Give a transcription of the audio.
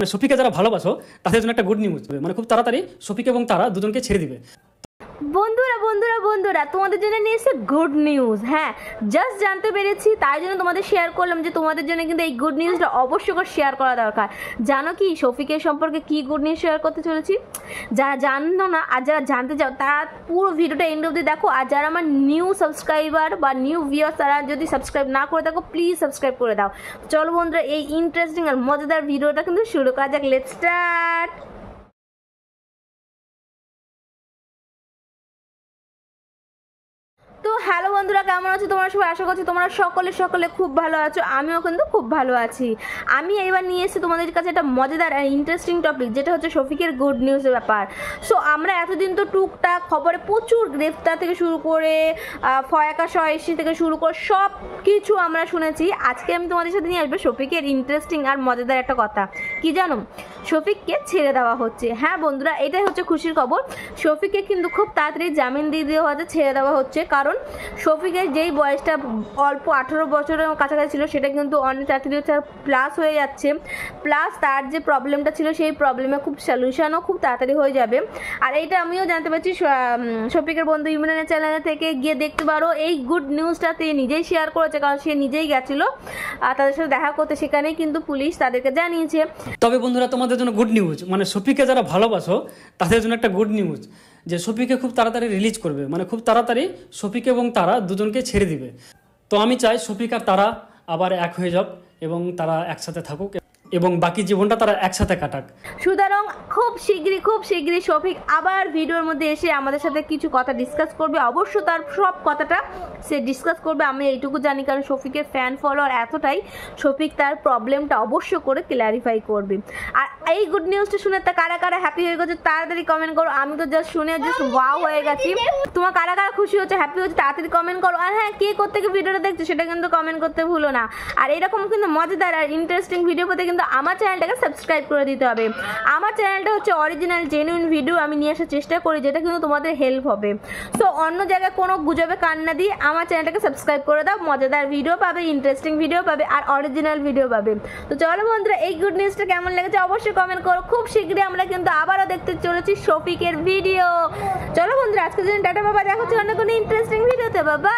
মানে শফিকে যারা ভালোবাসো তাদের জন্য একটা গুড নিউজ, মানে খুব তাড়াতাড়ি শফিক এবং তারা দুজনকে ছেড়ে দিবে। বন্ধুরা বন্ধুরা বন্ধুরা তোমাদের জন্য নিয়ে এসেছে গুড নিউজ। হ্যাঁ, জাস্ট জানতে পেরেছি, তাই জন্য তোমাদের শেয়ার করলাম যে তোমাদের জন্য কিন্তু এই গুড নিউজটা অবশ্যই করে শেয়ার করা দরকার। জানো কি শফিকের সম্পর্কে কি গুড নিউজ শেয়ার করতে চলেছি? যারা জানো না আর যারা জানতে চাও তারা পুরো ভিডিওটা এন্ড অবধি দেখো। আর যারা আমার নিউ সাবস্ক্রাইবার বা নিউ ভিউয়ার্স তারা যদি সাবস্ক্রাইব না করে থাকো প্লিজ সাবস্ক্রাইব করে দাও। চলো বন্ধুরা এই ইন্টারেস্টিং আর মজাদার ভিডিওটা কিন্তু শুরু করা যাক। Let's start. তো হ্যালো বন্ধুরা, কেমন আছো তোমরা সবাই? আশা করছি তোমরা সকলে খুব ভালো আছো। আমিও কিন্তু খুব ভালো আছি। আমি এবার নিয়ে এসেছি তোমাদের কাছে একটা মজাদার আর ইন্টারেস্টিং টপিক, যেটা হচ্ছে শফিকের গুড নিউজের ব্যাপার। সো আমরা এতদিন তো টুকটাক খবরে প্রচুর গ্রেফতার থেকে শুরু করে ফয়াকা সয়েসি থেকে শুরু করে সব কিছু আমরা শুনেছি। আজকে আমি তোমাদের সাথে নিয়ে আসবো শফিকের ইন্টারেস্টিং আর মজাদার একটা কথা। কি জানো? শফিককে ছেড়ে দেওয়া হচ্ছে। হ্যাঁ বন্ধুরা, এটাই হচ্ছে খুশির খবর। শফিককে কিন্তু খুব তাড়াতাড়ি জামিন দিয়ে দেওয়া হচ্ছে, ছেড়ে দেওয়া হচ্ছে। কারণ শফিকের যেই বয়সটা অল্প 18 বছরের কাছাকাছি ছিল সেটা কিন্তু অনেক 34 প্লাস হয়ে যাচ্ছে। প্লাস তার যে প্রবলেমটা ছিল সেই প্রবলেমে খুব সলিউশনও খুব তাড়াতাড়ি হয়ে যাবে। আর এইটা আমিও জানতে পারছি শফিকের বন্ধু ইমরানের চ্যানেল থেকে গিয়ে দেখতে পারো। এই গুড নিউজটা সে নিজেই শেয়ার করেছে, কারণ সে নিজেই গেছিল আর তাদের সাথে দেখা করতে। সেখানেই কিন্তু পুলিশ তাদেরকে জানিয়েছে। তবে বন্ধুরা তোমাদের জন্য গুড নিউজ, মানে শফিকে যারা ভালোবাসো তাদের জন্য একটা গুড নিউজ যে শফিকে খুব তাড়াতাড়ি রিলিজ করবে, মানে খুব তাড়াতাড়ি শফিক এবং তারা দুজনকে ছেড়ে দিবে। তো আমি চাই শফিক আর তারা আবার এক হয়ে যাক এবং তারা একসাথে থাকুক এবং বাকি জীবনটা তারা একসাথে কাটাক। সুতরাং খুব শীঘ্রই শফিক আবার ভিডিওর মধ্যে এসে আমাদের সাথে কিছু কথা ডিসকাস করবে। অবশ্য তার সব কথাটা সে ডিসকাস করবে, আমি এইটুকু জানি, কারণ শফিকের ফ্যান ফলোয়ার এতটাই। শফিক তার প্রবলেমটা অবশ্য করে ক্ল্যারিফাই করবে। আর এই গুড নিউজটা শুনে তা কারা কারা হ্যাপি হয়ে গেছে তাড়াতাড়ি কমেন্ট করো। আমি তো জাস্ট শুনে জাস্ট ওয়াও হয়ে গেছি। তোমার কারা কারা খুশি হচ্ছে, হ্যাপি হচ্ছে, তাড়াতাড়ি কমেন্ট করো। আর হ্যাঁ, কে কোত্থেকে ভিডিওটা দেখছো সেটা কিন্তু কমেন্ট করতে ভুলো না। আর এরকম কিন্তু মজাদার আর ইন্টারেস্টিং ভিডিও পেতে কিন্তু আমার চ্যানেলটাকে সাবস্ক্রাইব করে দিতে হবে। আমার চ্যানেলটা হচ্ছে অরিজিনাল জেনুইন ভিডিও আমি নিয়ে আসার চেষ্টা করি, যেটা কিন্তু তোমাদের হেল্প হবে। সো অন্য জায়গায় কোনো গুজবে কান না দিয়ে আমার চ্যানেলটাকে সাবস্ক্রাইব করে দাও। মজাদার ভিডিও পাবে, ইন্টারেস্টিং ভিডিও পাবে আর অরিজিনাল ভিডিও পাবে। তো চলো বন্ধুরা, এই গুড নিউজটা কেমন লেগেছে অবশ্যই কমেন্ট করো। খুব শীঘ্রই আমরা কিন্তু আবারও দেখতে চলেছি শফিকের ভিডিও। চলো বন্ধুরা, আজকের জন্য টাটা, বাবা। দেখা হচ্ছে অন্য কোনো ইন্টারেস্টিং ভিডিওতে। বাবা।